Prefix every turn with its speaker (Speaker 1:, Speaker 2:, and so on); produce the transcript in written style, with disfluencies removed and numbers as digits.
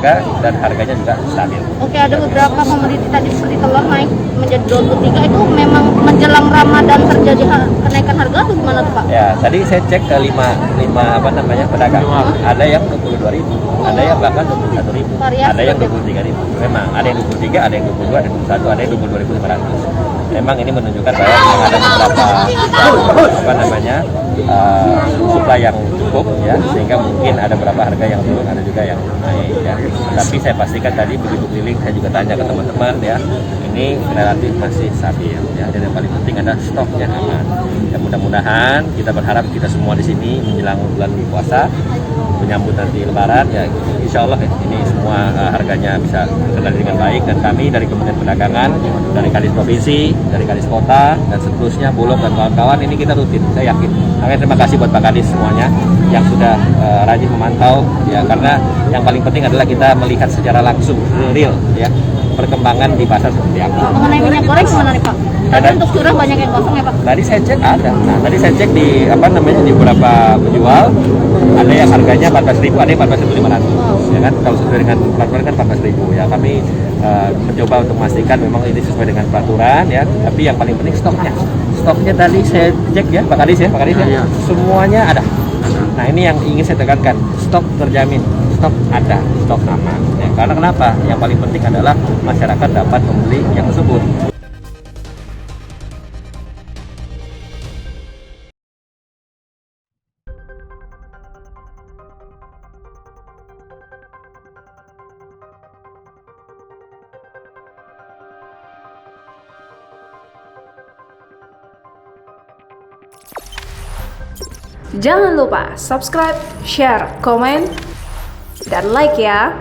Speaker 1: dan harganya juga stabil.
Speaker 2: Oke, ada beberapa komoditi tadi seperti telur naik menjadi 23, itu memang menjelang Ramadan terjadi kenaikan harga atau gimana tuh Pak?
Speaker 1: Ya, tadi saya cek ke lima pedagang. Ada yang 22.000, ada yang bahkan 21.000, ada yang 23.000. Memang ada yang 23, ada yang 22, ada yang 21, ada yang 22.500. Memang ini menunjukkan bahwa memang ada beberapa supply yang cukup ya, sehingga mungkin ada beberapa harga yang turun, ada juga yang naik ya. Tapi saya pastikan tadi begitu keliling saya juga tanya ke teman-teman ya, ini relatif masih stabil ya. Dan yang paling penting ada stoknya aman. Ya, mudah-mudahan kita berharap kita semua di sini menjelang bulan puasa menyambut nanti Lebaran ya, insya Allah ini semua harganya bisa terkendali dengan baik. Dan kami dari Kementerian Perdagangan, dari Kadis Provinsi, dari Kadis Kota dan seterusnya, Bulog dan kawan-kawan, ini kita rutin, saya yakin. Makanya terima kasih buat Pak Kadis semuanya yang sudah rajin memantau ya, karena yang paling penting adalah kita melihat secara langsung real ya perkembangan di pasar seperti apa.
Speaker 2: Mengenai minyak goreng gimana nih Pak? Tadi untuk curah banyak yang kosong ya Pak?
Speaker 1: Tadi saya cek ada. Nah, tadi saya cek di di beberapa penjual, ada yang harganya 14.000, ada yang 14.500. Ya kan, kalau sesuai dengan peraturan kan 14.000 ya. Kami mencoba untuk memastikan memang ini sesuai dengan peraturan ya. Tapi yang paling penting stoknya. Stoknya tadi saya cek ya, Pak Kadis ya, semuanya ada. Nah, ini yang ingin saya tekankan, stok terjamin, stok ada, stok aman. Ya, karena kenapa? Yang paling penting adalah masyarakat dapat membeli yang tersebut.
Speaker 3: Jangan lupa subscribe, share, komen, dan like ya.